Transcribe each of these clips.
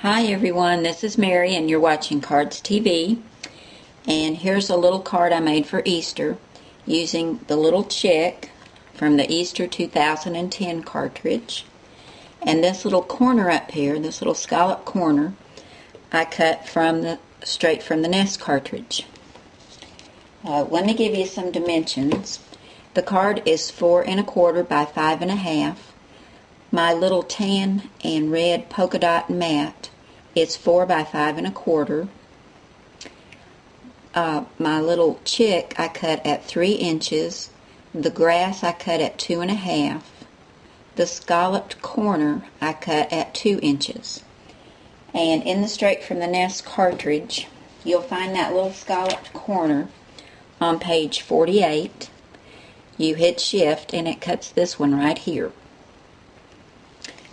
Hi everyone, this is Mary and you're watching Cards TV. And here's a little card I made for Easter using the little chick from the Easter 2010 cartridge. And this little corner up here, this little scallop corner, I cut straight from the Nest cartridge. Let me give you some dimensions. The card is 4 1/4 by 5 1/2. My little tan and red polka dot mat is 4 by 5 1/4. My little chick I cut at 3 inches. The grass I cut at 2 1/2. The scalloped corner I cut at 2 inches. And in the Straight from the Nest cartridge, you'll find that little scalloped corner on page 48. You hit shift and it cuts this one right here.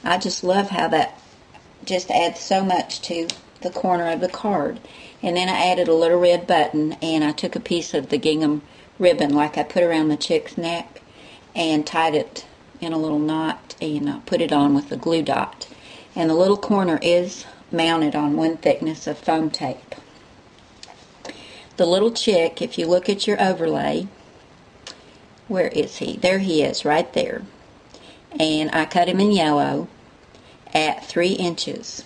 I just love how that just adds so much to the corner of the card. And then I added a little red button, and I took a piece of the gingham ribbon like I put around the chick's neck and tied it in a little knot and put it on with a glue dot. And the little corner is mounted on 1 thickness of foam tape. The little chick, if you look at your overlay, where is he? There he is, right there. And I cut him in yellow at 3 inches.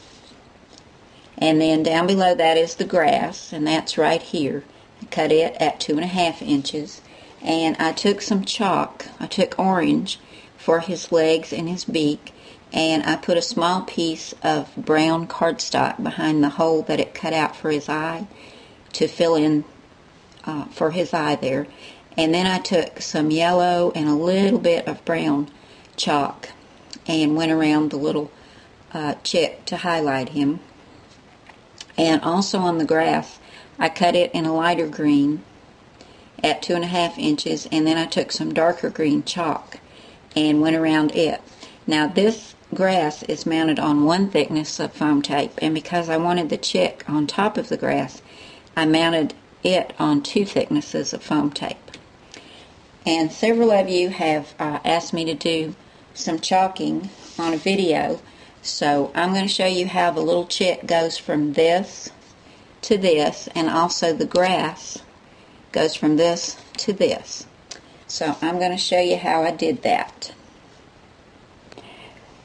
And then down below that is the grass, and that's right here. I cut it at 2 1/2 inches. And I took some chalk, I took orange for his legs and his beak, and I put a small piece of brown cardstock behind the hole that it cut out for his eye to fill in for his eye there. And then I took some yellow and a little bit of brown chalk and went around the little chick to highlight him. And also on the grass, I cut it in a lighter green at 2 1/2 inches, and then I took some darker green chalk and went around it. Now this grass is mounted on 1 thickness of foam tape, and because I wanted the chick on top of the grass, I mounted it on 2 thicknesses of foam tape. And several of you have asked me to do some chalking on a video, so I'm going to show you how the little chick goes from this to this, and also the grass goes from this to this. So I'm going to show you how I did that.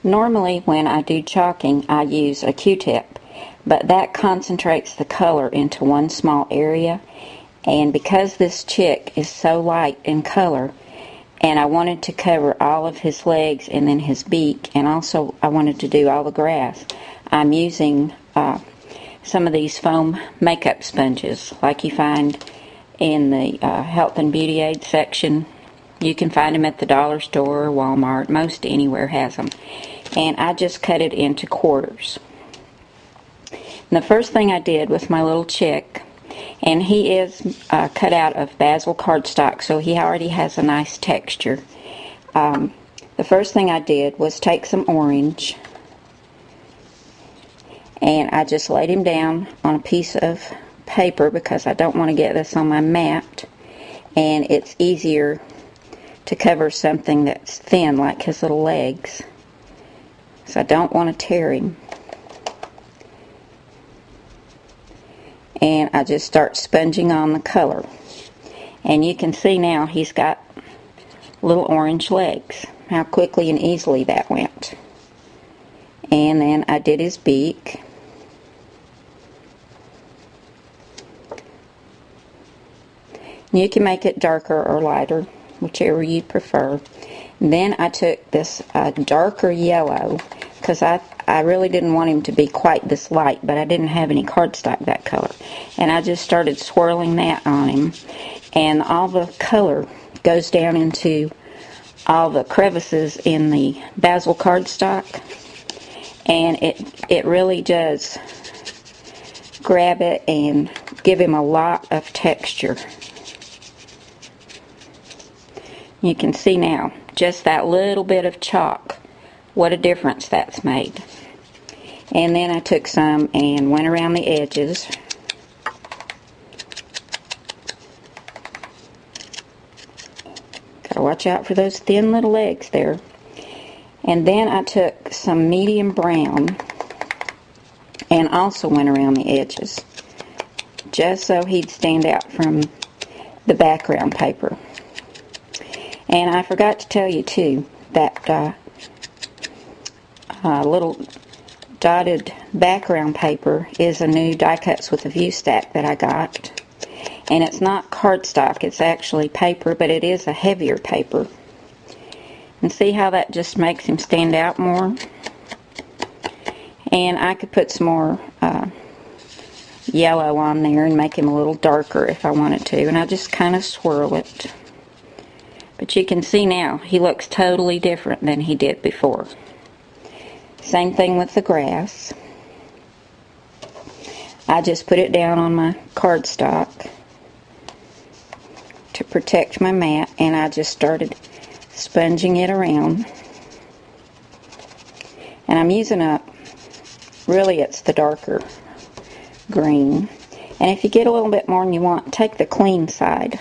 Normally when I do chalking I use a Q-tip, but that concentrates the color into one small area. And because this chick is so light in color, and I wanted to cover all of his legs and then his beak, and also I wanted to do all the grass, I'm using some of these foam makeup sponges like you find in the health and beauty aid section. You can find them at the dollar store or Walmart. Most anywhere has them. And I just cut it into quarters. And the first thing I did with my little chick, and he is cut out of basil cardstock, so he already has a nice texture. The first thing I did was take some orange, and I just laid him down on a piece of paper because I don't want to get this on my mat, and it's easier to cover something that's thin like his little legs, so I don't want to tear him. And I just start sponging on the color. And you can see now he's got little orange legs. How quickly and easily that went. And then I did his beak. You can make it darker or lighter, whichever you prefer. And then I took this darker yellow, because I really didn't want him to be quite this light, but I didn't have any cardstock that color. And I just started swirling that on him, and all the color goes down into all the crevices in the basil cardstock, and it really does grab it and give him a lot of texture. You can see now, just that little bit of chalk, what a difference that's made. And then I took some and went around the edges. Gotta watch out for those thin little legs there. And then I took some medium brown and also went around the edges, just so he'd stand out from the background paper. And I forgot to tell you too that little dotted background paper is a new Die Cuts with a View stack that I got. And it's not cardstock, it's actually paper, but it is a heavier paper. And see how that just makes him stand out more? And I could put some more yellow on there and make him a little darker if I wanted to. And I just kind of swirl it. But you can see now, he looks totally different than he did before. Same thing with the grass. I just put it down on my cardstock to protect my mat, and I just started sponging it around. And I'm using up, really it's the darker green. And if you get a little bit more than you want, take the clean side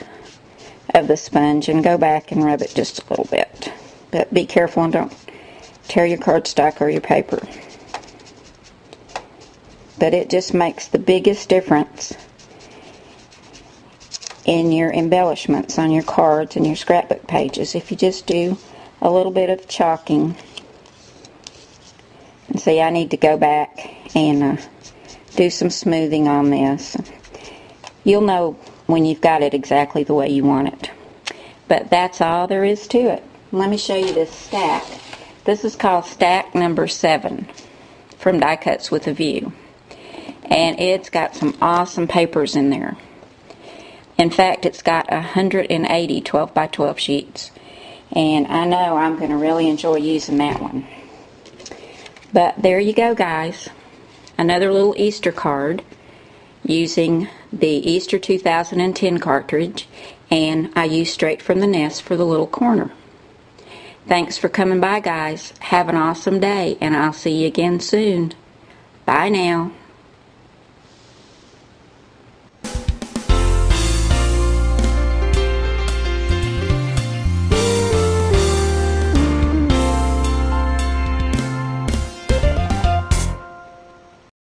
of the sponge and go back and rub it just a little bit. But be careful and don't tear your cardstock or your paper. But it just makes the biggest difference in your embellishments on your cards and your scrapbook pages if you just do a little bit of chalking. And see, I need to go back and do some smoothing on this. You'll know when you've got it exactly the way you want it. But that's all there is to it. Let me show you this stack. This is called stack number 7 from Die Cuts with a View. And it's got some awesome papers in there. In fact, it's got 180 12 by 12 sheets. And I know I'm going to really enjoy using that one. But there you go, guys. Another little Easter card using the Easter 2010 cartridge. And I used Straight from the Nest for the little corner. Thanks for coming by, guys. Have an awesome day, and I'll see you again soon. Bye now.